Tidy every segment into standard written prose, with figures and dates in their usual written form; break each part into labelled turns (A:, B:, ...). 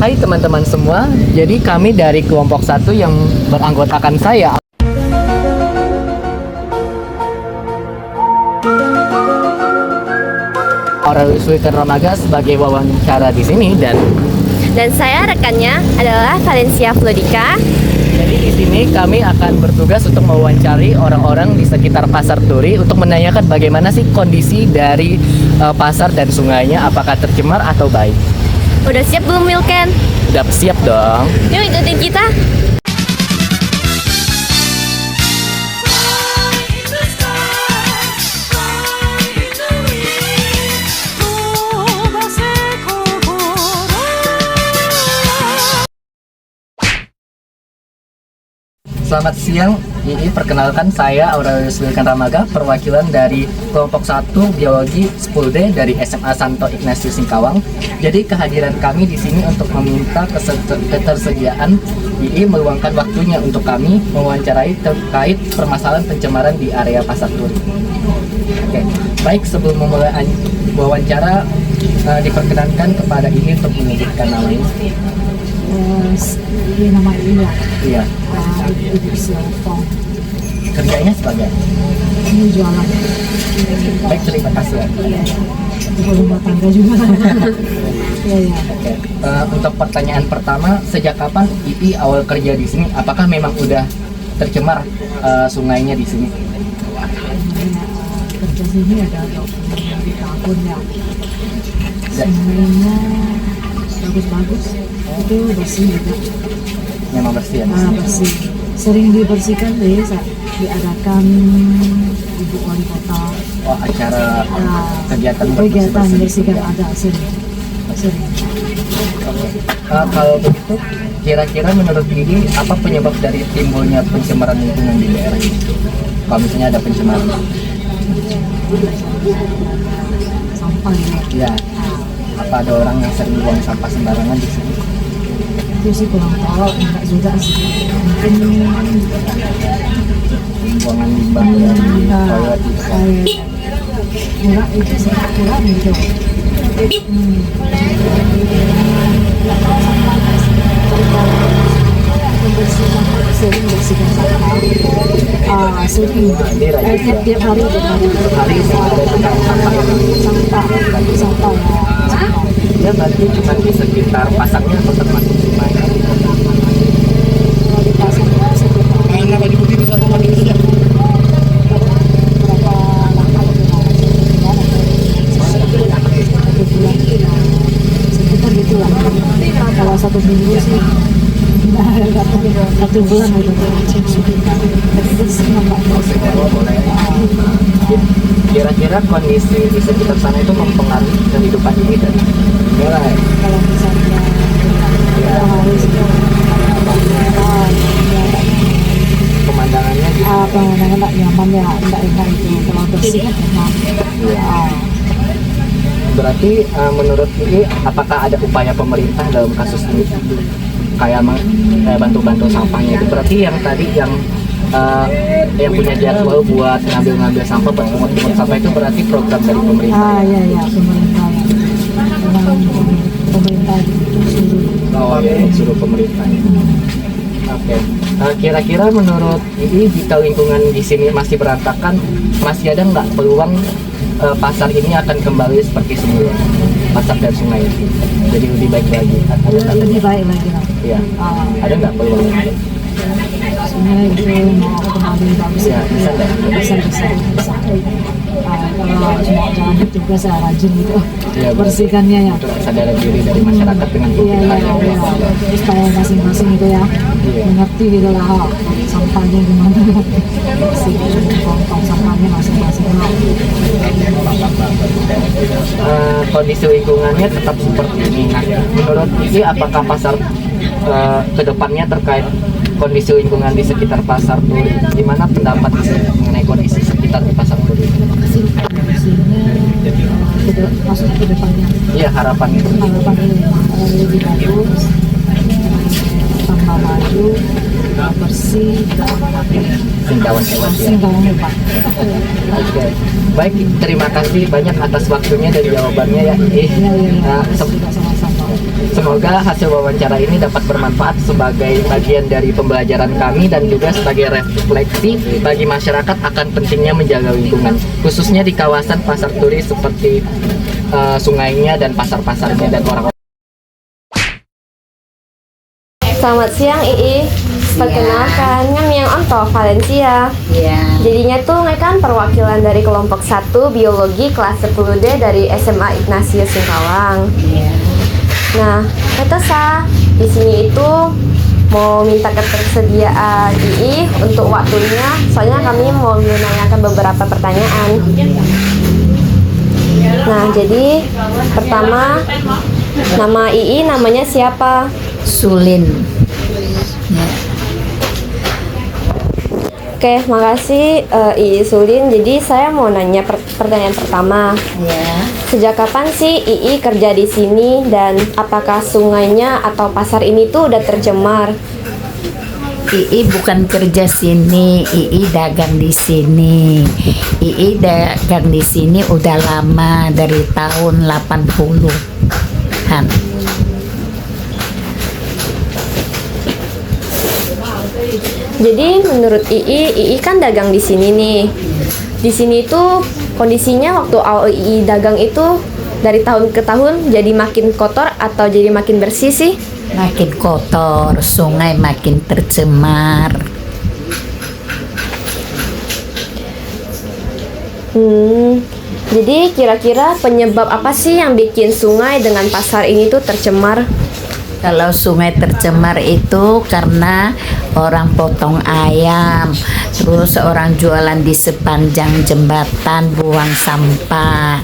A: Hai teman-teman semua, jadi kami dari kelompok 1 yang beranggotakan saya Aurelius Wilken Ramaga sebagai wawancara di sini dan
B: saya rekannya adalah Valencia Flodika.
A: jadi di sini kami akan bertugas untuk mewawancari orang-orang di sekitar Pasar Turi untuk menanyakan bagaimana sih kondisi dari pasar dan sungainya, apakah tercemar atau baik.
B: Udah siap belum Wilken?
A: Udah siap dong.
B: Yuk ikutin kita.
A: Selamat siang, ini perkenalkan saya Aurelius Wilken Ramaga, perwakilan dari kelompok 1 Biologi 10D dari SMA Santo Ignatius Singkawang. Jadi kehadiran kami di sini untuk meminta ketersediaan II meluangkan waktunya untuk kami mewawancarai terkait permasalahan pencemaran di area Pasar Turi. Oke, baik sebelum memulai wawancara diperkenankan kepada II untuk menyebutkan namanya.
C: Ini nama ini ya.
A: Iya.
C: Ibu Silvong.
A: Kerjanya sebagai
C: Ini jualan.
A: baik, terima kasih ya.
C: Ibu rumah tangga juga. Iya ya.
A: Oke. Untuk pertanyaan pertama, sejak kapan II awal kerja di sini? Apakah memang udah tercemar sungainya di sini?
C: Kerja sini ada 20 tahun ya. Sebenarnya bagus-bagus. Itu bersih juga.
A: Memang bersih ya?
C: Bersih. Sering dibersihkan diadakan ibu wali kota.
A: Oh, acara kegiatan
C: Kegiatan
A: bersih-bersih
C: bersihkan
A: ya?
C: ada sering.
A: Oke. Kalau begitu, kira-kira menurut II apa penyebab dari timbulnya pencemaran lingkungan di daerah ini? Kalau misalnya ada pencemaran?
C: Sampah ya.
A: Ya. Apa ada orang yang sering buang sampah sembarangan di sini?
C: Itu sih kurang tahu, enggak juga sih. Mungkin
A: Buangan limbah dari toilet gitu kan?
C: enggak itu sih kurang gitu. Membersihkan, sering bersihkan sampah. Sering. Tiap hari.
A: Hari ini ada tukang sampah yang
C: Sampah ya.
A: dia berarti cuma di sekitar pasarnya atau termasuk sungai?
C: Kalau di pasarnya sekitar berapa langkah sekitar gitu lah. Kalau 1 minggu sih nggak tahu, 1 bulan gitu. Tapi bersih nggak
A: Kira-kira kondisi di sekitar sana itu mempengaruhi kehidupan ini dan mulai
C: kalau misalnya kita harus
A: pemandangannya gitu.
C: pemandangan nggak nyaman ya, nggak enak itu. Kalau bersih kan enak.
A: Berarti menurut II apakah ada upaya pemerintah dalam kasus ini kayak bantu-bantu sampahnya itu? Berarti yang tadi yang punya jadwal buat ngambil sampah, buat pungut sampah itu berarti program dari pemerintah.
C: Iya pemerintah. Memang pemerintah suruh.
A: Oh ya, suruh pemerintah. Oke. Kira-kira menurut II jika lingkungan di sini masih berantakan, masih ada nggak peluang pasar ini akan kembali seperti semula, pasar dan sungai itu jadi lebih baik lagi?
C: Lebih baik lagi lah.
A: Iya. Ada nggak peluang?
C: Sungai itu mau kembali bagus
A: Ya, bisa nggak?
C: bisa. Kalau cuma jalan juga saya rajin gitu,
A: Iya,
C: bersihkannya ya.
A: Untuk kesadaran diri dari masyarakat dengan
C: Iya. Supaya masing-masing itu ya
A: Iya.
C: mengerti gitu lah, sampahnya gimana, tong sampahnya masing-masing.
A: Kondisi lingkungannya tetap seperti ini. Nah, menurut II apakah pasar kedepannya terkait kondisi lingkungan di sekitar Pasar Turi, gimana pendapat mengenai kondisi sekitar di Pasar Turi?
C: Maksudnya ke depannya
A: Iya, harapannya
C: lebih bagus, tambah maju, bersih,
A: Singkawan hebat ya.
C: singkawan hebat.
A: Oke. Baik, terima kasih banyak atas waktunya dan jawabannya ya.
C: Iya.
A: Nah,
C: Juga sama-sama.
A: Semoga hasil wawancara ini dapat bermanfaat sebagai bagian dari pembelajaran kami dan juga sebagai refleksi bagi masyarakat akan pentingnya menjaga lingkungan, khususnya di kawasan pasar turi seperti sungainya dan pasar-pasarnya dan orang.
B: Selamat siang Ii. Perkenalkan, kami yang Onto Valencia.
D: Iya.
B: Jadinya tuh kan perwakilan dari kelompok 1 biologi kelas 10D dari SMA Ignatius Singkawang.
D: Iya.
B: Nah, Sa, di sini itu mau minta ketersediaan Ii untuk waktunya, soalnya kami mau menanyakan beberapa pertanyaan. Nah, jadi pertama, nama Ii namanya siapa?
D: Sulin. Ya.
B: Oke, makasih Ii Sulin. Jadi saya mau nanya pertanyaan pertama.
D: Ya.
B: Sejak kapan sih Ii kerja di sini dan apakah sungainya atau pasar ini tuh udah tercemar?
D: Ii bukan kerja sini, Ii dagang di sini. Ii dagang di sini udah lama, dari tahun 80-an.
B: Jadi menurut Ii kan dagang di sini nih. Di sini tuh kondisinya waktu awal Ii dagang itu dari tahun ke tahun jadi makin kotor atau jadi makin bersih sih?
D: Makin kotor, sungai makin tercemar.
B: Jadi kira-kira penyebab apa sih yang bikin sungai dengan pasar ini tuh tercemar?
D: Kalau sungai tercemar itu karena orang potong ayam, terus orang jualan di sepanjang jembatan buang sampah,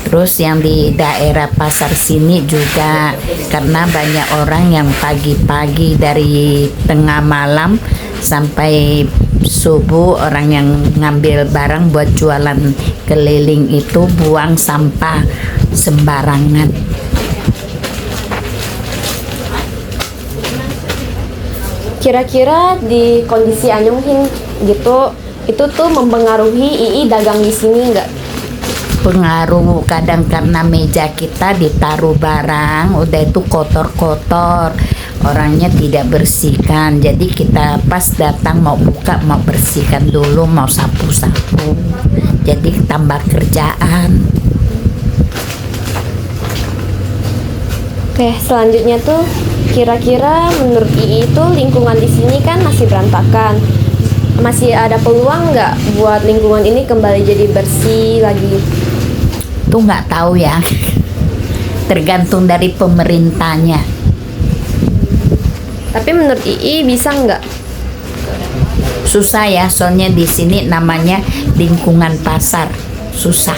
D: terus yang di daerah pasar sini juga karena banyak orang yang pagi-pagi dari tengah malam sampai subuh orang yang ngambil barang buat jualan keliling itu buang sampah sembarangan.
B: Kira-kira di kondisi Anyunghin gitu, itu tuh mempengaruhi Ii dagang di sini nggak?
D: Pengaruh, kadang karena meja kita ditaruh barang udah itu kotor-kotor, orangnya tidak bersihkan, jadi kita pas datang mau buka mau bersihkan dulu, mau sapu-sapu, jadi tambah kerjaan.
B: Oke, selanjutnya tuh kira-kira menurut Ii itu lingkungan di sini kan masih berantakan. Masih ada peluang nggak buat lingkungan ini kembali jadi bersih lagi?
D: Tuh nggak tahu ya, tergantung dari pemerintahnya.
B: Tapi menurut Ii bisa nggak?
D: Susah ya, soalnya di sini namanya lingkungan pasar, susah.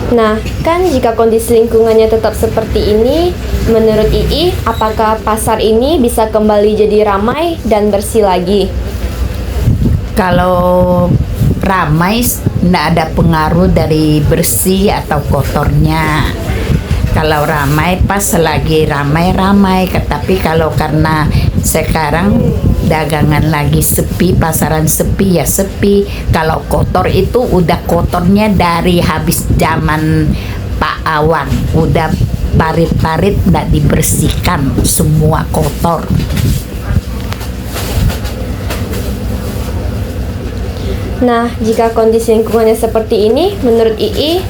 B: Nah, kan jika kondisi lingkungannya tetap seperti ini, menurut Ii, apakah pasar ini bisa kembali jadi ramai dan bersih lagi?
D: Kalau ramai, nggak ada pengaruh dari bersih atau kotornya. Kalau ramai, pas lagi ramai-ramai. Tapi kalau karena sekarang dagangan lagi sepi, pasaran sepi ya sepi. Kalau kotor itu udah kotornya dari habis zaman Pak Awang, udah parit-parit nggak dibersihkan, semua kotor.
B: Nah, jika kondisi lingkungannya seperti ini, menurut Ii,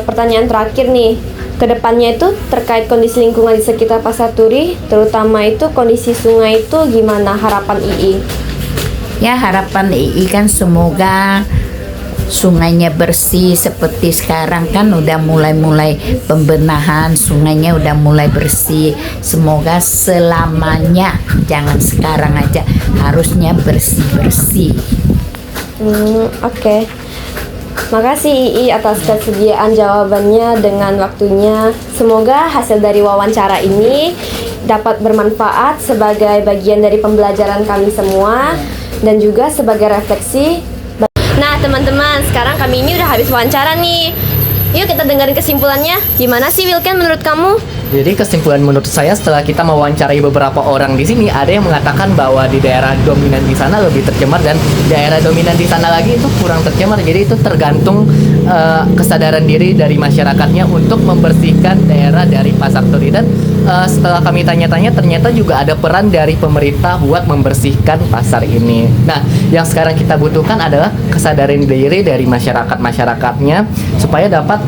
B: pertanyaan terakhir nih, kedepannya itu terkait kondisi lingkungan di sekitar Pasar Turi, terutama itu kondisi sungai itu gimana harapan Ii?
D: Ya, harapan Ii kan semoga sungainya bersih seperti sekarang kan udah mulai pembenahan, sungainya udah mulai bersih. Semoga selamanya, jangan sekarang aja, harusnya bersih-bersih.
B: Oke. Makasih Ii atas kesediaan jawabannya dengan waktunya. Semoga hasil dari wawancara ini dapat bermanfaat sebagai bagian dari pembelajaran kami semua dan juga sebagai refleksi. Nah teman-teman, sekarang kami ini udah habis wawancara nih. Yuk kita dengerin kesimpulannya. Gimana sih Wilken menurut kamu?
A: Jadi kesimpulan menurut saya setelah kita mewawancarai beberapa orang di sini, ada yang mengatakan bahwa di daerah dominan di sana lebih tercemar dan daerah dominan di sana lagi itu kurang tercemar. Jadi itu tergantung kesadaran diri dari masyarakatnya untuk membersihkan daerah dari pasar turi. Dan setelah kami tanya-tanya, ternyata juga ada peran dari pemerintah buat membersihkan pasar ini. Nah, yang sekarang kita butuhkan adalah kesadaran diri dari masyarakatnya supaya dapat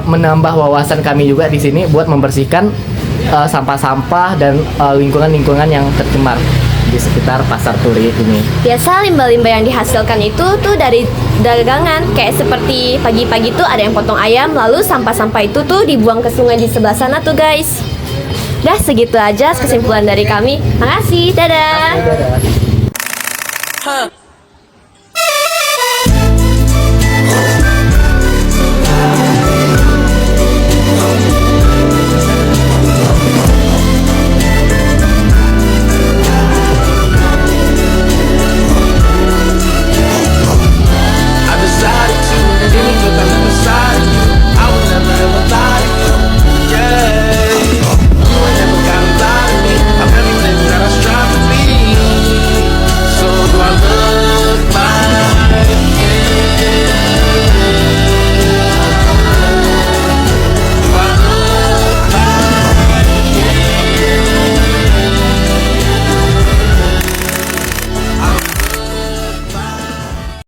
A: menambah wawasan kami juga di sini buat membersihkan sampah-sampah dan lingkungan-lingkungan yang tercemar di sekitar pasar turi ini.
B: Biasa limbah-limbah yang dihasilkan itu tuh dari dagangan. Kayak seperti pagi-pagi tuh ada yang potong ayam, lalu sampah-sampah itu tuh dibuang ke sungai di sebelah sana tuh guys. Dah segitu aja kesimpulan dari kami. Makasih, dadah.
A: Dadah.
E: Huh.